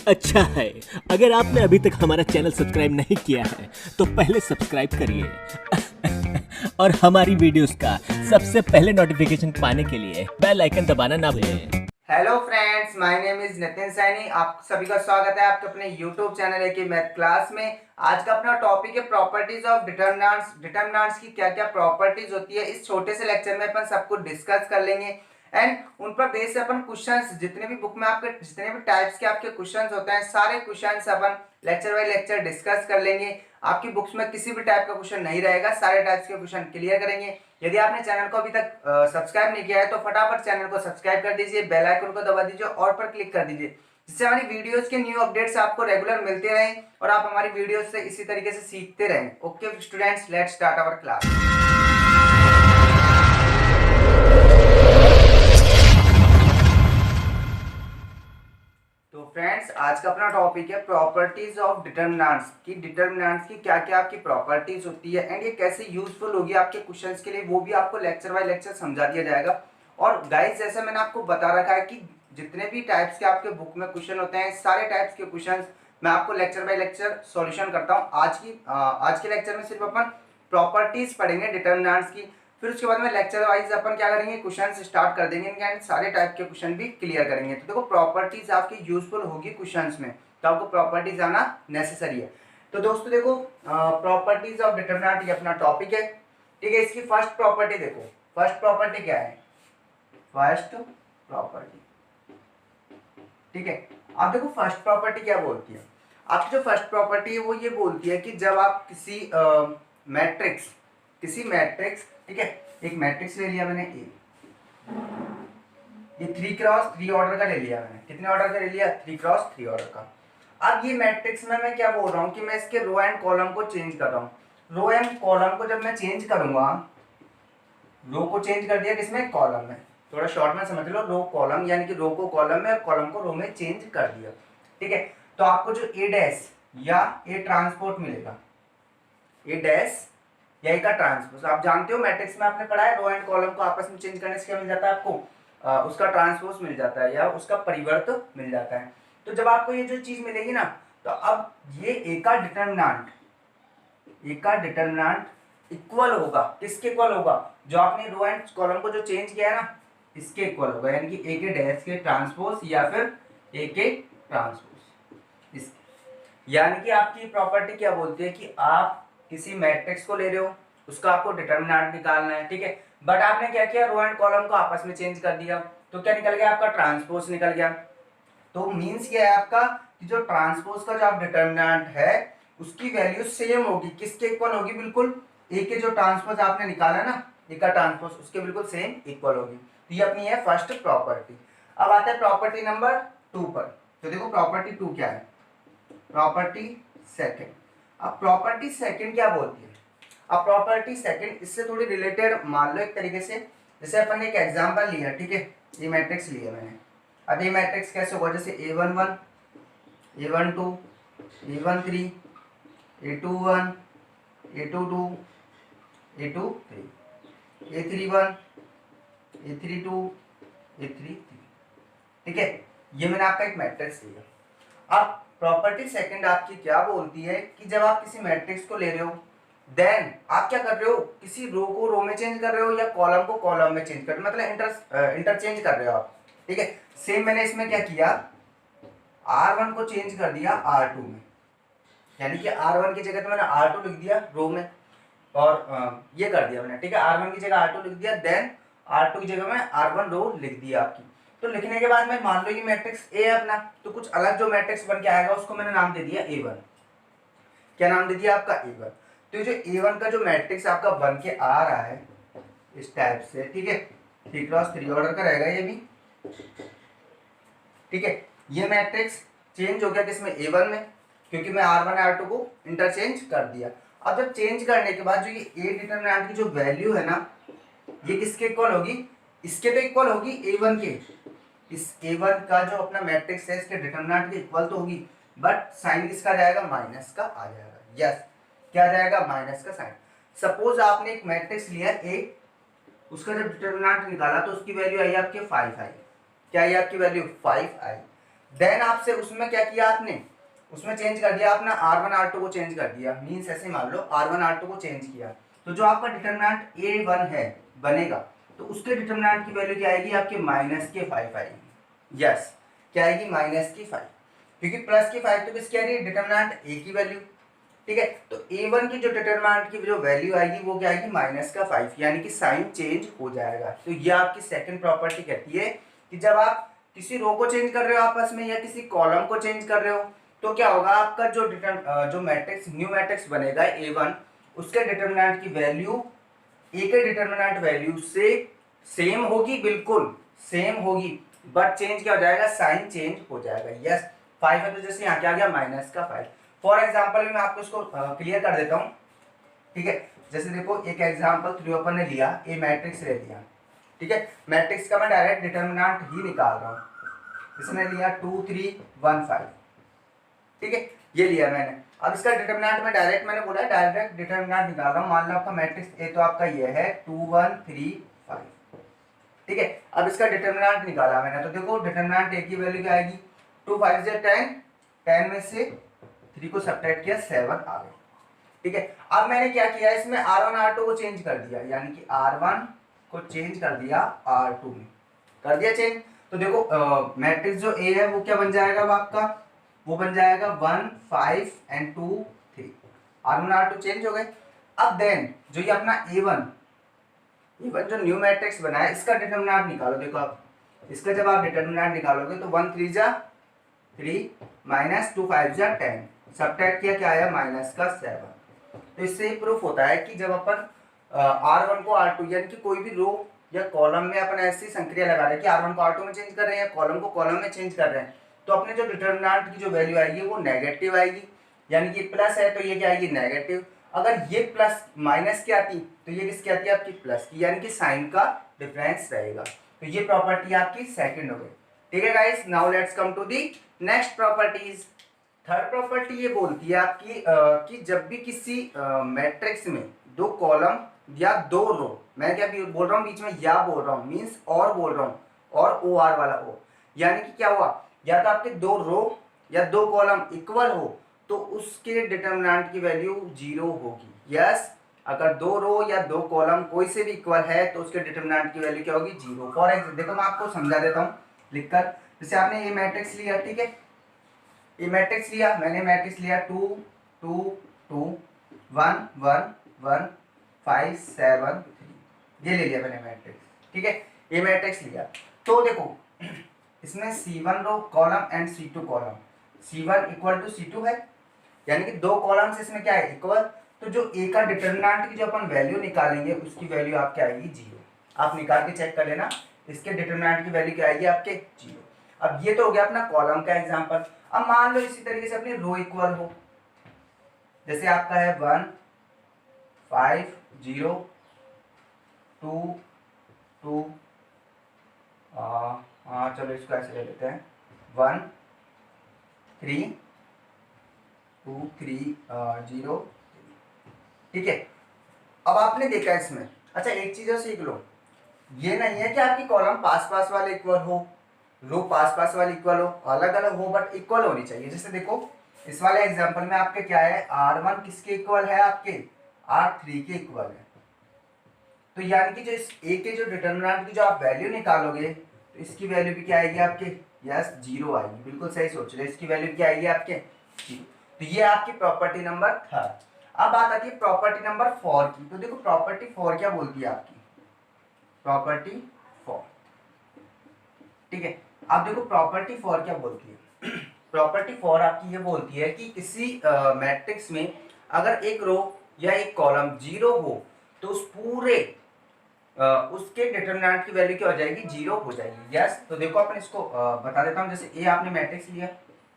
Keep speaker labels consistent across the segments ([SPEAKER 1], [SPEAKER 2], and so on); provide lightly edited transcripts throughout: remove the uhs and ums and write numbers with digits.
[SPEAKER 1] अच्छा है। अगर आपने अभी तक हमारा चैनल सब्सक्राइब नहीं किया है तो पहले सब्सक्राइब करिए और हमारी वीडियोस का सबसे पहले नोटिफिकेशन पाने के लिए बेल आइकन दबाना ना भूलें।
[SPEAKER 2] Hello friends, my name is Nitin Saini. आप सभी का स्वागत है आपके अपने यूट्यूब चैनल है कि मैथ क्लास में। आज का अपना टॉपिक है प्रॉपर्टीज ऑफ डिटरमिनेंट्स। डिटरमिनेंट्स की क्या क्या प्रॉपर्टीज होती है, इस छोटे से लेक्चर में अपन सब कुछ डिस्कस कर लेंगे एंड उन पर बेस से अपन क्वेश्चंस, जितने भी बुक में आपके जितने भी टाइप्स के आपके क्वेश्चंस होते हैं, सारे क्वेश्चंस अपन लेक्चर बाय लेक्चर डिस्कस कर लेंगे। आपकी बुक्स में किसी भी टाइप का क्वेश्चन नहीं रहेगा, सारे टाइप्स के क्वेश्चन क्लियर करेंगे। यदि आपने चैनल को अभी तक सब्सक्राइब नहीं किया है तो फटाफट चैनल को सब्सक्राइब कर दीजिए, बेल आइकन को दबा दीजिए और पर क्लिक कर दीजिए, जिससे हमारी वीडियोस के न्यू अपडेट्स आपको रेगुलर मिलते रहें और आप हमारी वीडियोस से इसी तरीके से सीखते रहें। Okay students, let's start our class. तो फ्रेंड्स, आज का अपना टॉपिक है प्रॉपर्टीज ऑफ डिटरमिनेंट्स की। डिटरमिनेंट्स की क्या क्या आपकी प्रॉपर्टीज होती है एंड ये कैसे यूजफुल होगी आपके क्वेश्चंस के लिए, वो भी आपको लेक्चर बाय लेक्चर समझा दिया जाएगा। और गाइस, जैसे मैंने आपको बता रखा है कि जितने भी टाइप्स के आपके बुक में क्वेश्चन होते हैं, सारे टाइप्स के क्वेश्चंस मैं आपको लेक्चर बाय लेक्चर सॉल्यूशन करता हूँ। आज के लेक्चर में सिर्फ अपन प्रॉपर्टीज पढ़ेंगे डिटरमिनेंट्स की, फिर उसके बाद में लेक्चर वाइज अपन क्या करेंगे, क्वेश्चन स्टार्ट कर देंगे एंड सारे टाइप के क्वेश्चन भी क्लियर करेंगे। तो देखो, प्रॉपर्टीज आपकी यूजफुल होगी क्वेश्चंस में, तो आपको प्रॉपर्टीज आना नेसेसरी है। तो दोस्तों देखो, प्रॉपर्टीज ऑफ डिटरमिनेंट ये अपना टॉपिक है, ठीक है। इसकी फर्स्ट प्रॉपर्टी देखो, फर्स्ट प्रॉपर्टी क्या है, फर्स्ट प्रॉपर्टी, ठीक है। आप देखो फर्स्ट प्रॉपर्टी क्या बोलती है। आपकी जो फर्स्ट प्रॉपर्टी है वो ये बोलती है कि जब आप किसी मैट्रिक्स, ठीक है, एक मैट्रिक्स ले लिया मैंने ए, ये 3x3 ऑर्डर का ले लिया मैंने। कितने ऑर्डर का ले लिया, 3x3 ऑर्डर का। अब ये मैट्रिक्स में मैं क्या बोल रहा हूँ कि मैं इसके रो एंड कॉलम को चेंज कर रहा हूँ। रो एंड कॉलम को जब मैं चेंज करूंगा, रो को चेंज कर दिया किसमें, कॉलम में। थोड़ा शॉर्ट में समझ लो, रो कॉलम यानी कि रो को कॉलम में, कॉलम को रो में चेंज कर दिया, ठीक है। तो आपको जो ए डैश या ए ट्रांसपोर्ट मिलेगा, ए डैश या ए का ट्रांसपोज, आप जानते हो मैट्रिक्स में आपने पढ़ा है, रो एंड कॉलम को आपस में चेंज करने से क्या मिल जाता है आपको, उसका ट्रांसपोज मिल जाता है या उसका परिवर्त मिल जाता है। तो जब आपको ये जो चीज मिलेगी ना, तो अब ये ए का डिटरमिनेंट इक्वल होगा, किसके इक्वल होगा, जो आपने रो एंड कॉलम को जो चेंज किया है ना, इसके इक्वल होगा, यानी कि ए के डैश के ट्रांसपोज या फिर ए के ट्रांसपोज इस। यानी कि आपकी प्रॉपर्टी क्या बोलती है कि आप किसी मैट्रिक्स को ले रहे हो, उसका आपको डिटरमिनेंट निकालना है, ठीक है। बट आपने क्या किया, रो एंड कॉलम को आपस में चेंज कर दिया, तो क्या निकल गया, आपका ट्रांसपोज निकल गया। तो मींस क्या है आपका कि जो ट्रांसपोज का जो आप डिटरमिनेंट है उसकी वैल्यू सेम होगी, किसके इक्वल होगी, बिल्कुल ए के जो ट्रांसपोज आपने निकाला ना, ए का ट्रांसपोज, उसके बिल्कुल सेम इक्वल होगी। तो ये अपनी है फर्स्ट प्रॉपर्टी। अब आता है प्रॉपर्टी नंबर 2 पर। तो देखो प्रॉपर्टी 2 क्या है, प्रॉपर्टी सेकंड। अब प्रॉपर्टी सेकंड क्या बोलती है, अब प्रॉपर्टी सेकंड इससे थोड़ी रिलेटेड मान लो एक तरीके से, जैसे अपन ने एक एग्जांपल लिया, ठीक है, ये मैट्रिक्स लिया मैंने। अब ये मैट्रिक्स कैसे होगा, जैसे a11 a12 a13 a21 a22 a23 a31 a32 a33, ठीक है। ये मैंने आपका एक मैट्रिक्स लिया। अब प्रॉपर्टी सेकंड आपकी क्या बोलती है कि जब आप किसी मैट्रिक्स को ले रहे हो, देन आप क्या कर रहे हो, किसी रो को रो में चेंज कर रहे हो या कॉलम को कॉलम में चेंज कर रहे हो, मतलब इंटरचेंज कर रहे हो आप, ठीक है। सेम मैंने इसमें क्या किया, R1 को चेंज कर दिया R2 में, यानी कि R1 की जगह तो मैंने R2 लिख दिया रो में, और ये कर दिया मैंने, ठीक है, R1 की जगह R2 लिख दिया, देन R2 की जगह में R1 रो लिख दिया आपकी। तो लिखने के बाद में मान लो ये मैट्रिक्स ए है अपना, तो कुछ अलग जो मैट्रिक्स बन के आएगा उसको मैंने नाम दे दिया A1। क्या नाम दे दिया आपका, A1। तो जो A1 का जो मैट्रिक्स आपका बन के आ रहा है इस टाइप से, ठीक है, 3x3 ऑर्डर का रहेगा ये भी, ठीक है। ये मैट्रिक्स चेंज हो गया किसमें, A1 में, क्योंकि मैं R1 R2 को इंटरचेंज कर दिया। अब जब चेंज करने के बाद जो ये ए डिटरमिनेंट की जो वैल्यू है ना, ये किसके इक्वल होगी, इसके तो इक्वल होगी A1 के, इस A1 का जो अपना मैट्रिक्स है इसके डिटरमिनेंट के इक्वल तो होगी, बट साइन किसका जाएगा, माइनस का आ जाएगा। यस, क्या जाएगा, माइनस का साइन। सपोज आपने एक मैट्रिक्स लिया A, उसका जब डिटरमिनेंट निकाला तो उसकी वैल्यू आई आपके 5 आई, क्या आई आपकी वैल्यू 5 आई। देन आपसे उसमें क्या किया आपने, उसमें चेंज कर दिया आपने R1 R2 को चेंज कर दिया, मीन्स ऐसे मान लो R1 R2 को चेंज किया, तो जो आपका डिटरमिनेंट A1 है बनेगा, तो उसके डिटरमिनेंट की वैल्यू क्या आएगी आपके -5 आएगी। यस, क्या आएगी -5, क्योंकि +5 तो किसकी आ रही है, डिटरमिनेंट A की वैल्यू। ठीक है, तो A1 की जो डिटरमिनेंट की जो वैल्यू आएगी वो क्या आएगी -5, यानी कि साइन चेंज हो जाएगा। तो ये आपकी सेकंड प्रॉपर्टी कहती है कि जब आप किसी रो को चेंज कर रहे हो आपस में या किसी कॉलम को चेंज कर रहे हो, तो क्या होगा, आपका जो मैट्रिक्स न्यू मैट्रिक्स बनेगा A1, उसके डिटरमिनेंट की वैल्यू ए के डिटरमिनेंट वैल्यू से सेम होगी, बिल्कुल सेम होगी, बट चेंज क्या हो जाएगा, साइन चेंज हो जाएगा। यस, 5 है तो जैसे यहाँ क्या आ गया -5। फॉर एग्जाम्पल मैं आपको इसको क्लियर कर देता हूँ। ठीक है, जैसे देखो एक एग्जाम्पल 3 अपन ने लिया, ए मैट्रिक्स ले लिया। ठीक है, मैट्रिक्स का मैं डायरेक्ट डिटरमिनेंट ही निकाल रहा हूँ। इसने लिया 2 3 1 5। ठीक है, ये लिया मैंने। अब इसका डिटरमिनेंट में डायरेक्ट मैंने बोला है डायरेक्ट डिटरमिनेंट निकाल रहा हूँ। मान लो आपका मैट्रिक्स ए तो आपका ये है 2 1 3 5। ठीक है, अब इसका डिटरमिनेंट निकाला मैंने, तो देखो डिटरमिनेंट ए की वैल्यू क्या आएगी, 2 5 से 10, 10 में से 3 को सब्ट्रैक्ट किया 7 आ गए। ठीक है, अब मैंने क्या किया, इसमें R1 R2 को चेंज कर दिया, यानी कि R1 को चेंज कर दिया R2 में, कर दिया चेंज। तो देखो मैट्रिक्स जो A है वो क्या बन जाएगा, अब आपका वो बन जाएगा 1 5 एंड 2 3। R1 R2 चेंज हो गए। अब देन जो ये अपना A1 जो न्यू मैट्रिक्स बना है, इसका डिटरमिनेंट निकालो। देखो आप इसका जब आप डिटरमिनेंट निकालोगे तो 1 3 जा 3 -2 5 जा 10, सब्ट्रैक्ट किया क्या आया -7। तो इससे ही प्रूफ होता है कि जब अपन R1 को R2 यानी कि कोई भी रो या कॉलम में अपन ऐसी संक्रिया लगा रहे हैं कि R1 को R2 में चेंज कर रहे हैं या कॉलम को कॉलम में चेंज कर रहे हैं, तो अपने जो डिटरमिनेंट की जो वैल्यू आएगी वो नेगेटिव आएगी, यानी कि प्लस है तो ये क्या आएगी, नेगेटिव। अगर ये प्लस माइनस की आती तो ये किसकी आती है, आपकी प्लस की, यानी कि साइन का डिफरेंस रहेगा। तो ये प्रॉपर्टी आपकी सेकंड हो गई। ठीक है guys, now let's come to the next properties. Third property ये बोलती है आपकी कि जब भी किसी मैट्रिक्स में दो कॉलम या दो रो, मैं क्या बोल रहा हूँ बीच में या बोल रहा हूँ, मीन्स और बोल रहा हूँ, और ओ आर वाला ओ, यानी कि क्या हुआ, या तो आपके दो रो या दो कॉलम इक्वल हो तो उसके डिटरमिनेंट की वैल्यू 0 होगी। यस, अगर दो रो या दो कॉलम कोई से भी इक्वल है तो उसके डिटरमिनेंट की वैल्यू क्या होगी, 0। फॉर एग्जाम्पल देखो मैं आपको समझा देता हूँ लिखकर। जैसे आपने ये मैट्रिक्स लिया, ठीक है, ये मैट्रिक्स लिया, मैंने मैट्रिक्स लिया 2 2 2 1 1 1 5 7 3, ये ले लिया मैंने मैट्रिक्स। ठीक है, ये मैट्रिक्स लिया, तो देखो इसमें C1 row column and C2 column, C1 equal to C2 है, यानी कि दो कॉलम्स इसमें क्या है, इक्वल। तो जो ए का डिटरमिनेंट की जो अपन वैल्यू निकालेंगे उसकी वैल्यू आपकी आएगी 0। आप निकाल के चेक कर लेना, इसके डिटरमिनेंट की वैल्यू क्या आएगी आपके 0। अब ये तो हो गया अपना कॉलम का एग्जांपल। अब मान लो इसी तरीके से अपनी रो इक्वल हो, जैसे आपका है 1 5 0 2 2, हाँ चलो इसको ऐसे ले लेते हैं 1 3 2 3 0। ठीक है, अब आपने देखा इसमें, अच्छा एक चीज और सीख लो, ये नहीं है कि आपकी कॉलम पास पास वाले इक्वल हो, रो पास पास वाले इक्वल हो, अलग अलग हो, बट इक्वल होनी चाहिए। जैसे देखो इस वाले एग्जांपल में आपके क्या है, R1 किसके इक्वल है, आपके R3 के इक्वल है। तो यानी कि जो इस ए के जो डिटरमिनेंट की जो आप वैल्यू निकालोगे तो इसकी वैल्यू भी क्या आएगी आपके, यस 0 आएगी। बिल्कुल सही सोच रहे, इसकी वैल्यू क्या आएगी आपके 0। तो ये आपकी प्रॉपर्टी नंबर थर्ड। अब बात आती है प्रॉपर्टी नंबर 4 की। तो देखो प्रॉपर्टी 4 क्या बोलती है आपकी, प्रॉपर्टी 4, ठीक है। अब देखो प्रॉपर्टी 4 क्या बोलती है प्रॉपर्टी 4 आपकी ये बोलती है कि किसी मैट्रिक्स में अगर एक रो या एक कॉलम 0 हो तो उस पूरे उसके डिटरमिनेंट की वैल्यू क्या हो जाएगी, 0 हो जाएगी। यस, तो देखो अपन इसको बता देता हूँ। जैसे ए आपने मैट्रिक्स लिया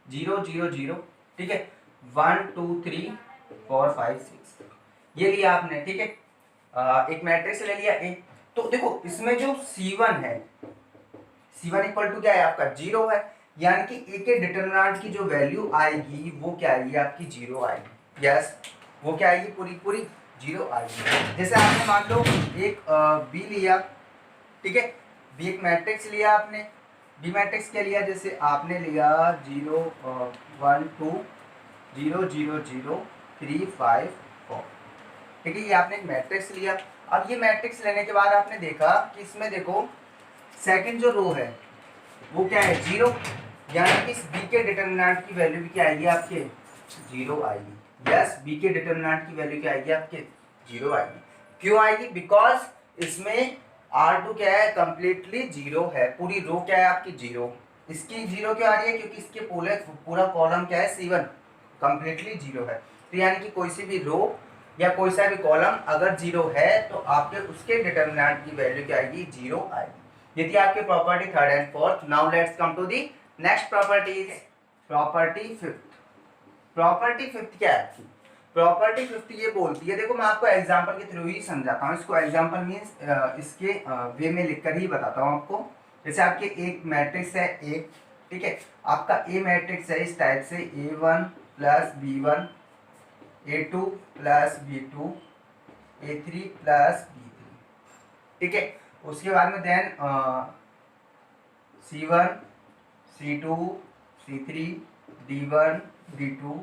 [SPEAKER 2] 0 0 0, ठीक है, 1 2 3 4 5 6, ये लिया आपने, ठीक है, एक मैट्रिक्स ले लिया ए। तो देखो इसमें जो C1 है, C1 इक्वल टू क्या है आपका 0 है, यानी कि ए के डिटरमिनेंट की जो वैल्यू आएगी वो क्या आएगी आपकी 0 आएगी। यस, वो क्या आएगी, पूरी पूरी 0 आएगी। जैसे आपने मान लो एक बी लिया, ठीक है, बी एक मैट्रिक्स लिया आपने, बी मैट्रिक्स क्या लिया, जैसे आपने लिया 0 1 2 0 0 0 3 5 4, ठीक है, ये आपने एक मैट्रिक्स लिया। अब ये मैट्रिक्स लेने के बाद आपने देखा कि इसमें देखो सेकंड जो रो है वो क्या है, 0, यानी कि इस बी के डिटरमिनेंट की वैल्यू भी क्या आएगी आपके, 0 आएगी। यस, बी के डिटरमिनेंट की वैल्यू क्या आएगी आपके, 0 आएगी। क्यों आएगी, बिकॉज इसमें R2 क्या है, कंप्लीटली 0 है, पूरी रो क्या है आपकी 0। इसकी 0 क्यों आ रही है, क्योंकि इसके पूरा कॉलम क्या है, C1 कंप्लीटली 0 है। तो यानी कि कोई सी भी रो या कोई सा भी कॉलम अगर 0 है तो आपके उसके डिटरमिनेंट की वैल्यू क्या आएगी, 0 आएगी। यदि आपकी property third and fourth. Now let's come to the next properties. Property fifth. Property fifth क्या है आपकी, प्रॉपर्टी फिफ्थ ये बोलती है, देखो मैं आपको एग्जांपल के थ्रू ही समझाता हूँ इसको। एग्जांपल मींस इसके वे में लिखकर ही बताता हूँ आपको। जैसे आपके एक मैट्रिक्स है एक, ठीक है, आपका ए मैट्रिक्स है इस टाइप से, A1 plus B1, A2 plus B2, A3 plus B3, ठीक है। उसके बाद में then C1 C2 C3 D1 D2,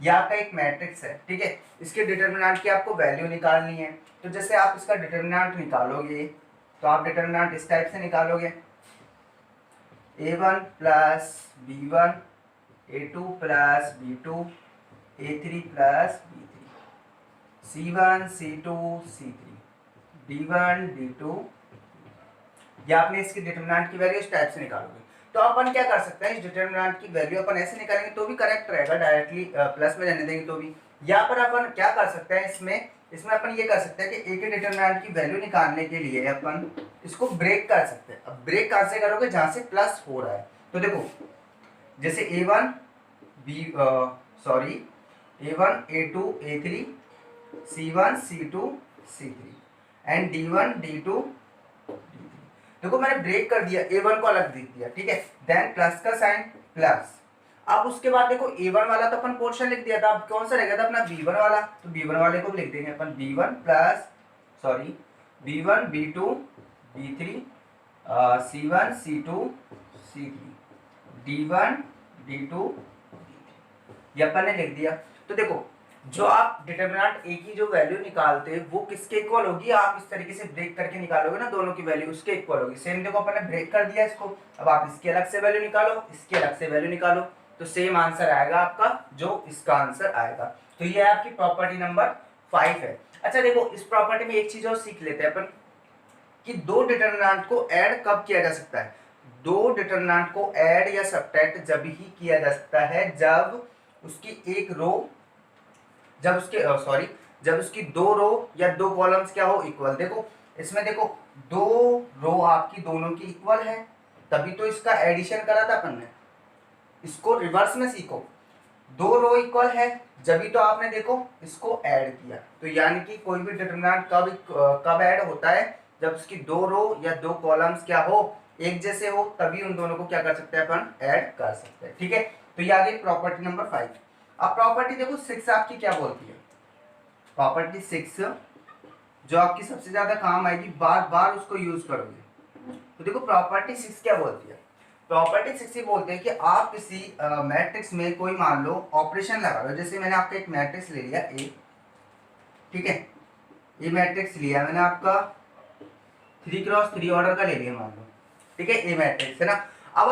[SPEAKER 2] यह आपका एक मैट्रिक्स है, ठीक है। इसके डिटरमिनेंट की आपको वैल्यू निकालनी है। तो जैसे आप इसका डिटरमिनेंट निकालोगे तो आप डिटरमिनेंट इस टाइप से निकालोगे, A1 plus B1, A2 plus B2, A3 plus B3, C1 C2 C3 D1 D2, या आपने इसकी डिटरमिनेंट की वैल्यू इस टाइप से निकालोगे। तो अपन क्या कर सकते हैं, इस डिटरमिनेंट की वैल्यू अपन ऐसे निकालेंगे तो भी करेक्ट रहेगा, डायरेक्टली प्लस में रहने देंगे तो भी। या पर अपन क्या कर सकते हैं, इसमें अपन ये कर सकते हैं कि ए के डिटरमिनेंट की वैल्यू निकालने के लिए अपन इसको ब्रेक कर सकते हैं। अब ब्रेक कहाँ से करोगे, जहां से प्लस हो रहा है। तो देखो जैसे A1 A1 A2 A3 C1 C2 C3 and D1 D2 देखो मैंने ब्रेक कर दिया, A1 को अलग लिख दिया, ठीक है, देन प्लस का साइन प्लस। अब उसके बाद देखो A1 वाला तो अपन पोर्शन लिख दिया था, अब कौन सा रहेगा था अपना B1 वाला, तो B1 वाले को भी लिख देंगे अपन B1 plus B1 B2 B3 C1 C2 C3 D1 D2 ये अपन ने लिख दिया। तो देखो जो आप डिटरमिनेंट ए की जो वैल्यू निकालते हैं वो किसके इक्वल होगी, आप इस तरीके से ब्रेक करके निकालोगे ना, दोनों की वैल्यू उसके इक्वल होगी। सेम देखो अपन ने ब्रेक कर दिया इसको, अब आप इसकी अलग से वैल्यू निकालो, इसकी अलग से वैल्यू निकालो, तो सेम आंसर आएगा आपका, जो इसका आंसर आएगा। तो ये आपकी प्रॉपर्टी नंबर 5 है। अच्छा देखो इस प्रॉपर्टी में एक चीज और सीख लेते हैं अपन कि दो डिटरमिनेंट को ऐड कब किया जा सकता है। दो डिटरमिनेंट को ऐड या सब्ट्रैक्ट जब ही किया जा सकता है जब उसकी एक रो जब उसकी दो रो या दो कॉलम्स क्या हो, इक्वल। देखो इसमें देखो दो रो आपकी दोनों की इक्वल है, तभी तो इसका एडिशन करा था अपन ने। इसको रिवर्स में सीखो, दो रो इक्वल है जब तो आपने देखो इसको ऐड किया। तो यानी कि कोई भी डिटरमिनेंट कब ऐड होता है, जब उसकी दो रो या दो कॉलम्स क्या हो, एक जैसे हो, तभी उन दोनों को क्या कर सकते हैं अपन, ऐड कर सकते हैं, ठीक है। तो ये आ गई प्रॉपर्टी नंबर 5। अब प्रॉपर्टी देखो 6 आपकी क्या बोलती है, प्रॉपर्टी 6 जो आपकी सबसे ज्यादा काम आएगी, बार बार उसको यूज करोगे। तो देखो प्रॉपर्टी 6 क्या बोलती है, प्रॉपर्टी 6 ये बोलते हैं कि आप किसी मैट्रिक्स में कोई मान लो ऑपरेशन लगा लो। जैसे मैंने आपका एक मैट्रिक्स ले लिया ए, ठीक है, ये मैट्रिक्स लिया मैंने आपका 3x3 ऑर्डर का ले लिया मान लो, ठीक है, ए मैट्रिक्स है ना। अब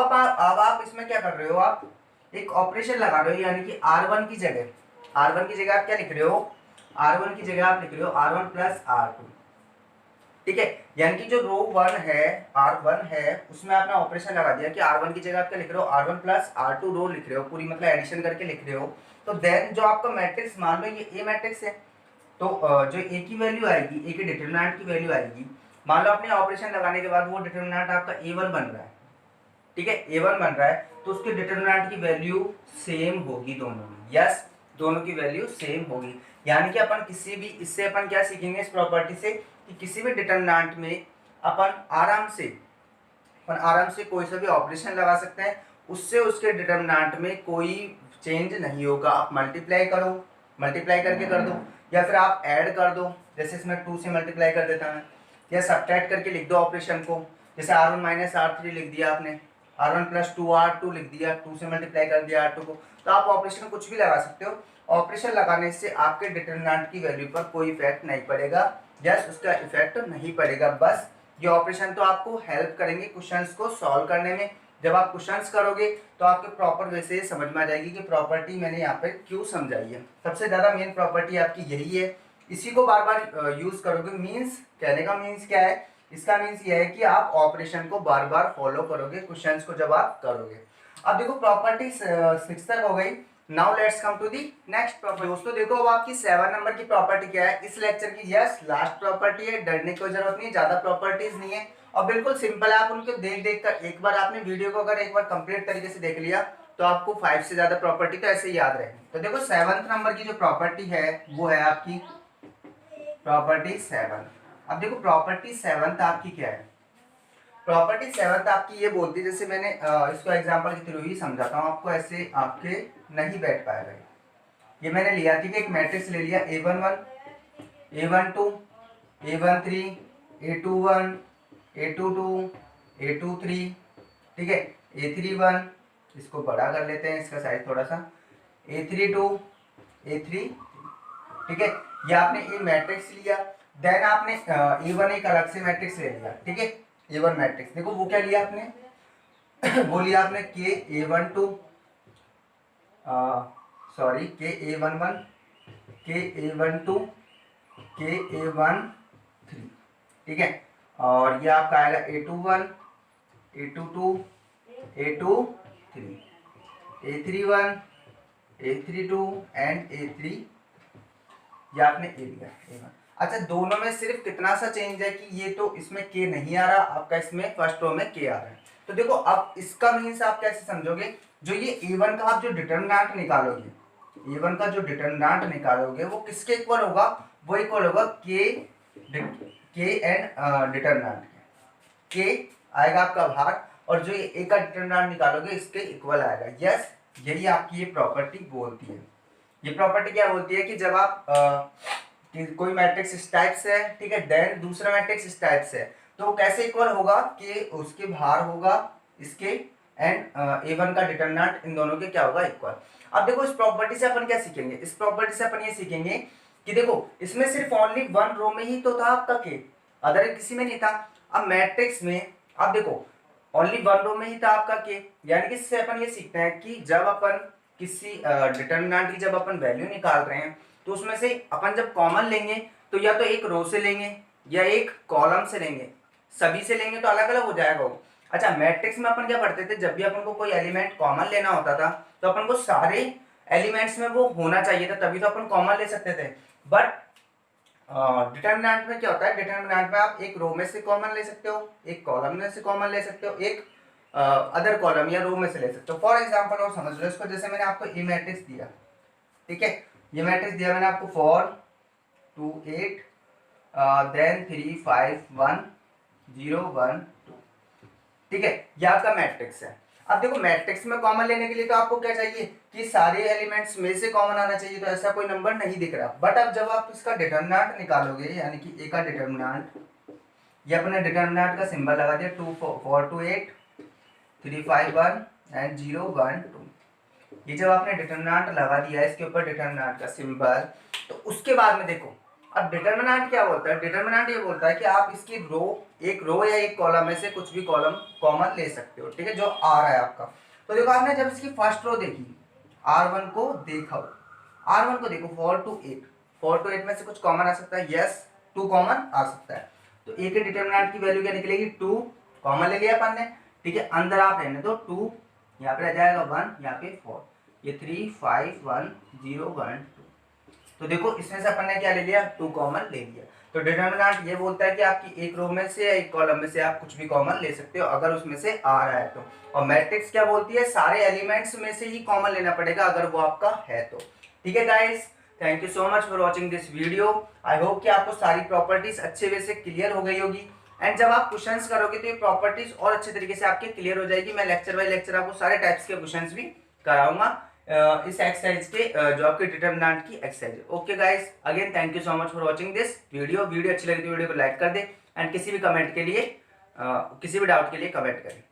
[SPEAKER 2] आप इसमें क्या कर रहे हो, आप एक ऑपरेशन लगा रहे हो, यानी कि R1 की जगह आप क्या लिख रहे हो, R1 की जगह आप लिख रहे हो R1 प्लस R2, ठीक है। यानी कि जो रो 1 है R1 है उसमें आपने ऑपरेशन लगा दिया कि R1 की जगह आप क्या लिख रहे हो, R1 प्लस R2 रो लिख रहे हो, पूरी मतलब एडिशन करके लिख रहे हो। तो देन जो आपका मैट्रिक्स मान लो ये ए मैट्रिक्स है, तो जो ए की वैल्यू आएगी, ए के डिटरमिनेंट की वैल्यू आएगी, मान लो आपने ऑपरेशन लगाने के बाद वो डिटरमिनेंट आपका A1 बन रहा है, ठीक है, A1 बन रहा है, तो उसके डिटरमिनेंट की वैल्यू सेम होगी दोनों में। यस, दोनों की वैल्यू सेम होगी। यानी कि अपन किसी भी, इससे अपन क्या सीखेंगे इस प्रॉपर्टी से, कि किसी भी डिटरमिनेंट में अपन आराम से कोई सा भी ऑपरेशन लगा सकते हैं, उससे उसके डिटरमिनेंट में कोई चेंज नहीं होगा। आप मल्टीप्लाई करके कर दो, या फिर आप ऐड कर दो, जैसे इसमें 2 से मल्टीप्लाई कर देता मैं, या सब्ट्रैक्ट करके लिख दो ऑपरेशन को, जैसे R1 माइनस R3 लिख दिया आपने, R1 प्लस 2R2 लिख दिया, 2 से मल्टीप्लाई कर दिया R2 को, तो आप ऑपरेशन कुछ भी लगा सकते हो। ऑपरेशन लगाने से आपके डिटरमिनेंट की वैल्यू पर कोई इफेक्ट नहीं पड़ेगा, यस उसका इफेक्ट नहीं पड़ेगा। बस ये ऑपरेशन तो आपको हेल्प करेंगे क्वेश्चंस को सॉल्व करने में। जब आप क्वेश्चंस करोगे तो आपके प्रॉपर वे से समझ में आ जाएगी कि प्रॉपर्टी मैंने यहाँ पे क्यों समझाई है। सबसे ज़्यादा मेन प्रॉपर्टी आपकी यही है, इसी को बार बार यूज करोगे। मीन्स कहने का मीन्स क्या है, इसका मीन्स ये है कि आप ऑपरेशन को बार बार फॉलो करोगे क्वेश्चंस को जब आप करोगे। अब देखो प्रॉपर्टी 6 तक हो गई। Now let's come to the next property. दोस्तों देखो अब आपकी 7 नंबर की प्रॉपर्टी क्या है इस लेक्चर की, यस लास्ट प्रॉपर्टी है, डरने की जरूरत नहीं है, ज्यादा प्रॉपर्टीज नहीं है और बिल्कुल सिंपल है। आप उनको देख देख कर एक बार आपने वीडियो को अगर एक बार कंप्लीट तरीके से देख लिया तो आपको 5 से ज्यादा प्रॉपर्टी तो ऐसे ही याद रहेगी। तो देखो 7th नंबर की जो प्रॉपर्टी है वो है आपकी प्रॉपर्टी 7। अब देखो प्रॉपर्टी 7 आपकी क्या है, प्रॉपर्टी 7 आपकी ये बोलती है, जैसे मैंने इसको एग्जांपल के थ्रू ही समझाता हूँ आपको, ऐसे आपके नहीं बैठ पाएगा। ये मैंने लिया, ठीक है, एक मैट्रिक्स ले लिया A11 A12 A13 A21 A22 A23, ठीक है, A31, इसको बड़ा कर लेते हैं इसका साइज थोड़ा सा, A32 A3, ठीक है। ये आपने ये मैट्रिक्स लिया, देन आपने A1 एक अलग से मैट्रिक्स ले लिया, ठीक है, A1 मैट्रिक्स। देखो वो क्या लिया आपने वो लिया आपने KA12 sorry KA11 KA12 KA13, ठीक है, और ये आपका आएगा A21 A22 A23 A31 A32 and A3, ये आपने ए लिया A1। अच्छा दोनों में सिर्फ कितना सा चेंज है कि ये तो इसमें K नहीं आ रहा आपका, इसमें फर्स्ट रो में K आ रहा है। तो देखो अब इसका मीन्स आप कैसे समझोगे, जो ये A1 का आप जो डिटरमिनेंट निकालोगे, A1 का जो डिटरमिनेंट निकालोगे वो किसके इक्वल होगा, वो इक्वल होगा K एंड डिटरमिनेंट, K आएगा आपका भाग और जो ये A का डिटरमिनेंट निकालोगे इसके इक्वल आएगा। यस यही आपकी ये प्रॉपर्टी बोलती है। ये प्रॉपर्टी क्या बोलती है कि जब आप कि कोई मैट्रिक्स इस टाइप से है, ठीक है, देन दूसरा मैट्रिक्स इस टाइप से है, तो वो कैसे इक्वल होगा कि उसके भार होगा इसके एंड A1 का डिटरमिनेंट इन दोनों के क्या होगा इक्वल। अब देखो इस प्रॉपर्टी से अपन क्या सीखेंगे, इस प्रॉपर्टी से अपन ये सीखेंगे कि देखो इसमें सिर्फ ओनली 1 रो में ही तो था आपका K, अदर किसी में नहीं था। अब मैट्रिक्स में अब देखो ओनली 1 रो में ही था आपका K, यानी कि इससे अपन ये सीखते हैं कि जब अपन किसी डिटरमिनेंट की जब अपन वैल्यू निकाल रहे हैं तो उसमें से अपन जब कॉमन लेंगे तो या तो एक रो से लेंगे या एक कॉलम से लेंगे, सभी से लेंगे तो अलग अलग हो जाएगा वो। अच्छा मैट्रिक्स में अपन क्या पढ़ते थे, जब भी अपन को कोई एलिमेंट कॉमन लेना होता था तो अपन को सारे एलिमेंट्स में वो होना चाहिए था, तभी तो अपन कॉमन ले सकते थे। बट डिटरमिनेंट में क्या होता है, डिटरमिनेंट में आप एक रो में से कॉमन ले सकते हो, एक कॉलम में से कॉमन ले सकते हो, एक अदर कॉलम या रो में से ले सकते हो। फॉर एग्जांपल और समझ लो इसको, जैसे मैंने आपको ये मैट्रिक्स दिया, ठीक है, ये मैट्रिक्स दिया मैंने आपको 4 2 8 देन 3 5 1 0 1 2, ठीक है, ये आपका मैट्रिक्स है। अब देखो मैट्रिक्स में कॉमन लेने के लिए तो आपको क्या चाहिए कि सारे एलिमेंट्स में से कॉमन आना चाहिए, तो ऐसा कोई नंबर नहीं दिख रहा। बट अब जब आप इसका डिटरमिनेंट निकालोगे, यानी कि ए का डिटरमिनेंट, ये अपने डिटरमिनेंट का सिंबल लगा दिया 2 4 2 8 3 5 1 एंड 0 1 2, ये जब आपने डिटरमिनेंट लगा दिया इसके ऊपर डिटरमिनेंट का सिंबल, तो उसके बाद में देखो अब डिटरमिनेंट क्या बोलता है, डिटरमिनेंट ये बोलता है कि आप इसकी रो, एक रो या एक कॉलम में से कुछ भी कॉलम कॉमन ले सकते हो, ठीक है, जो आ रहा है आपका। तो देखो आपने जब इसकी फर्स्ट रो देखी, R1 को देखा, R1 को देखो 4 to 8, 4 to 8 में से कुछ कॉमन आ सकता है, यस 2 कॉमन आ सकता है। तो ए के डिटरमिनेंट की वैल्यू क्या निकलेगी 2, कॉमन ले लिया अपन ने, ठीक है, अंदर आप रहने दो 2, यहाँ पे रह जाएगा 1, यहाँ पे 4, ये 3 5 1 0 1 2। तो देखो इसमें से अपन ने क्या ले लिया 2 कॉमन ले लिया। तो डिटरमिनेंट ये बोलता है कि आपकी एक रो में से या एक कॉलम में से आप कुछ भी कॉमन ले सकते हो अगर उसमें से आ रहा है तो। और मैट्रिक्स क्या बोलती है, सारे एलिमेंट्स में से ही कॉमन लेना पड़ेगा अगर वो आपका है तो। ठीक है guys, thank you so much for watching this video. I hope कि आपको सारी प्रॉपर्टीज अच्छे वे से क्लियर हो गई होगी एंड जब आप क्वेश्चंस करोगे तो ये प्रॉपर्टीज और अच्छे तरीके से आपके क्लियर हो जाएगी। मैं लेक्चर बाय लेक्चर आपको सारे टाइप्स के क्वेश्चंस भी कराऊंगा इस एक्सरसाइज के जो आपके डिटरमिनेंट की एक्सरसाइज है। Okay guys, again thank you so much for watching this video. Video अच्छी लगी तो वीडियो को लाइक कर दे एंड किसी भी कमेंट के लिए किसी भी डाउट के लिए कमेंट करें।